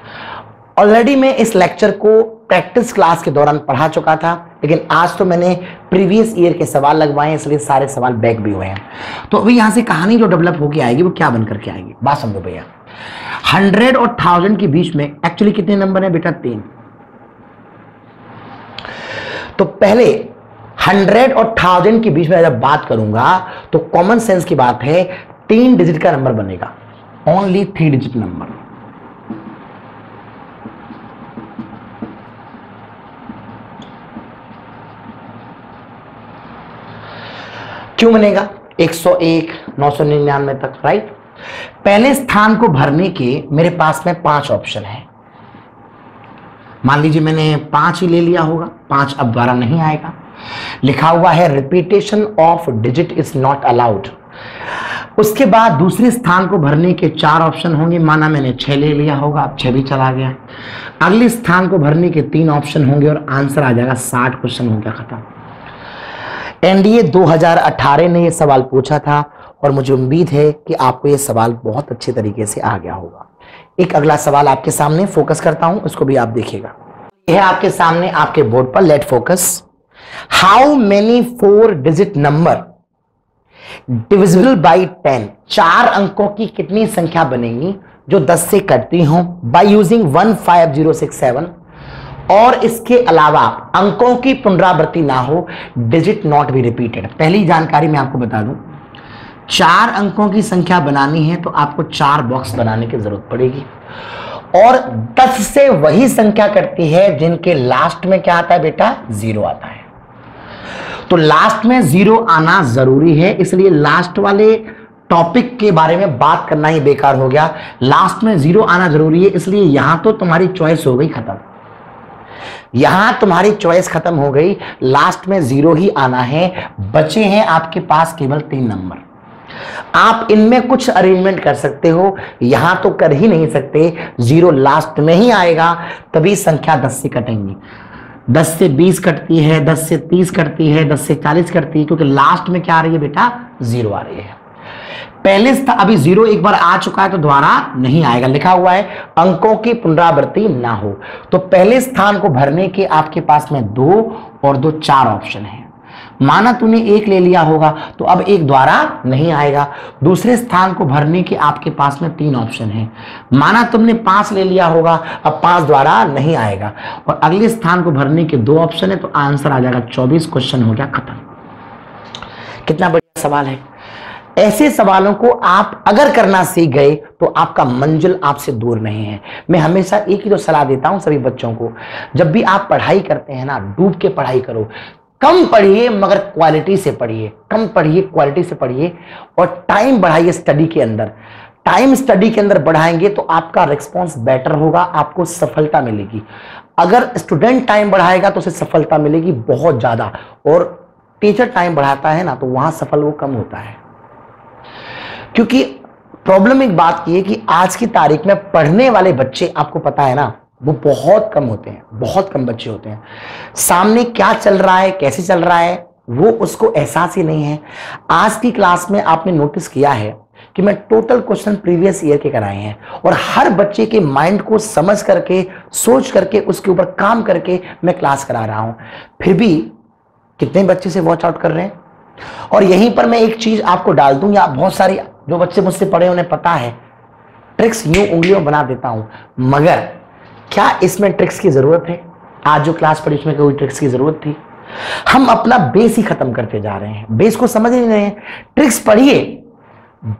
Already मैं इस लेक्चर को प्रैक्टिस क्लास के दौरान पढ़ा चुका था, लेकिन आज तो मैंने प्रीवियस ईयर के सवाल लगवाए, इसलिए सारे सवाल बैक भी हुए हैं। तो अभी यहां से कहानी जो डेवलप होकर आएगी वो क्या बनकर के आएगी, बात समझो भैया। 100 और 1000 के बीच में एक्चुअली कितने नंबर है बेटा, 3। तो पहले 100 और 1000 के बीच में जब बात करूंगा तो कॉमन सेंस की बात है, 3 डिजिट का नंबर बनेगा, ओनली 3 डिजिट नंबर। क्यों बनेगा 101 999 तक, राइट। पहले स्थान को भरने के मेरे पास में 5 ऑप्शन है। मान लीजिए मैंने 5 ही ले लिया होगा, 5 अब दोबारा नहीं आएगा। लिखा हुआ है repetition of digit is not allowed. उसके बाद दूसरे स्थान को भरने के 4 ऑप्शन होंगे, माना मैंने 6 ले लिया होगा, अब 6 भी चला गया। अगले स्थान को भरने के 3 ऑप्शन होंगे और आंसर आ जाएगा 60। क्वेश्चन हो गया खत्म। एनडीए 2018 ने यह सवाल पूछा था और मुझे उम्मीद है कि आपको यह सवाल बहुत अच्छे तरीके से आ गया होगा। एक अगला सवाल आपके सामने फोकस करता हूं, उसको भी आप देखिएगा। यह है आपके सामने आपके बोर्ड पर, let focus. How many 4 digit number divisible by 10, 4 अंकों की कितनी संख्या बनेगी जो 10 से कटती हो, बाई यूजिंग 15067 और इसके अलावा अंकों की पुनरावृत्ति ना हो, डिजिट नॉट बी रिपीटेड। पहली जानकारी मैं आपको बता दूं, 4 अंकों की संख्या बनानी है तो आपको 4 बॉक्स बनाने की जरूरत पड़ेगी और 10 से वही संख्या करती है जिनके लास्ट में क्या आता है बेटा, 0 आता है। तो लास्ट में 0 आना जरूरी है, इसलिए लास्ट वाले टॉपिक के बारे में बात करना ही बेकार हो गया। लास्ट में 0 आना जरूरी है, इसलिए यहां तो तुम्हारी चॉइस हो गई खत्म, यहां तुम्हारी चॉइस खत्म हो गई। लास्ट में 0 ही आना है। बचे हैं आपके पास केवल 3 नंबर। आप इनमें कुछ अरेंजमेंट कर सकते हो, यहां तो कर ही नहीं सकते। 0 लास्ट में ही आएगा, तभी संख्या 10 से कटेंगी। 10 से 20 कटती है, 10 से 30 कटती है, 10 से 40 कटती है, क्योंकि लास्ट में क्या आ रही है बेटा, 0 आ रही है। पहले अभी 0 एक बार आ चुका है तो दोबारा नहीं आएगा। लिखा हुआ है अंकों की पुनरावृत्ति ना हो। तो पहले स्थान को भरने के आपके पास में 2 और 2 4 ऑप्शन है। माना तूने 1 ले लिया होगा तो अब 1 द्वारा नहीं आएगा। दूसरे स्थान को भरने के आपके पास में 3 ऑप्शन है। माना तुमने 5 ले लिया होगा, अब 5 द्वारा नहीं आएगा। और अगले स्थान को भरने के 2 ऑप्शन है, तो आंसर आ जाएगा 24। क्वेश्चन हो गया खत्म। कितना बढ़िया सवाल है। ऐसे सवालों को आप अगर करना सीख गए तो आपका मंजिल आपसे दूर नहीं है। मैं हमेशा एक ही तो सलाह देता हूं सभी बच्चों को, जब भी आप पढ़ाई करते हैं ना, डूब के पढ़ाई करो। कम पढ़िए मगर क्वालिटी से पढ़िए, कम पढ़िए क्वालिटी से पढ़िए और टाइम बढ़ाइए स्टडी के अंदर। टाइम स्टडी के अंदर बढ़ाएंगे तो आपका रिस्पॉन्स बेटर होगा, आपको सफलता मिलेगी। अगर स्टूडेंट टाइम बढ़ाएगा तो उसे सफलता मिलेगी बहुत ज्यादा, और टीचर टाइम बढ़ाता है ना तो वहां सफल वो कम होता है। क्योंकि प्रॉब्लम एक बात की है कि आज की तारीख में पढ़ने वाले बच्चे, आपको पता है ना, वो बहुत कम होते हैं, बहुत कम बच्चे होते हैं। सामने क्या चल रहा है, कैसे चल रहा है, वो उसको एहसास ही नहीं है। आज की क्लास में आपने नोटिस किया है कि मैं टोटल क्वेश्चन प्रीवियस ईयर के कराए हैं, और हर बच्चे के माइंड को समझ करके, सोच करके, उसके ऊपर काम करके मैं क्लास करा रहा हूं। फिर भी कितने बच्चे से वॉच आउट कर रहे हैं। और यहीं पर मैं एक चीज आपको डाल दूं, या बहुत सारी जो बच्चे मुझसे पढ़े उन्हें पता है, ट्रिक्स यूं उंगलियों बना देता हूं, मगर क्या इसमें ट्रिक्स की जरूरत है? आज जो क्लास पढ़ी उसमें कोई ट्रिक्स की जरूरत थी? हम अपना बेस ही खत्म करते जा रहे हैं, बेस को समझ नहीं रहे हैं। ट्रिक्स पढ़िए,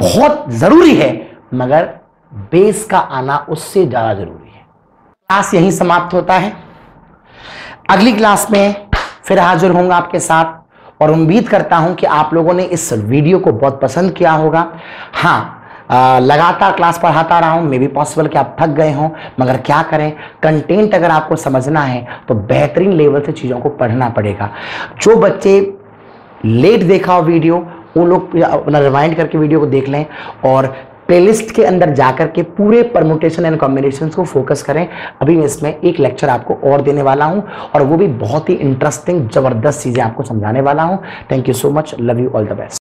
बहुत जरूरी है, मगर बेस का आना उससे ज्यादा जरूरी है। क्लास यहीं समाप्त होता है। अगली क्लास में फिर हाजिर होऊंगा आपके साथ, और उम्मीद करता हूं कि आप लोगों ने इस वीडियो को बहुत पसंद किया होगा। हाँ, लगातार क्लास पढ़ाता रहा हूं, मे बी पॉसिबल कि आप थक गए हों, मगर क्या करें, कंटेंट अगर आपको समझना है तो बेहतरीन लेवल से चीज़ों को पढ़ना पड़ेगा। जो बच्चे लेट देखा हो वीडियो, वो लोग अपना रिवाइंड करके वीडियो को देख लें, और प्लेलिस्ट के अंदर जाकर के पूरे परमुटेशन एंड कॉम्बिनेशंस को फोकस करें। अभी मैं इसमें एक लेक्चर आपको और देने वाला हूं, और वो भी बहुत ही इंटरेस्टिंग, जबरदस्त चीज़ें आपको समझाने वाला हूं। Thank you so much, love you, all the best.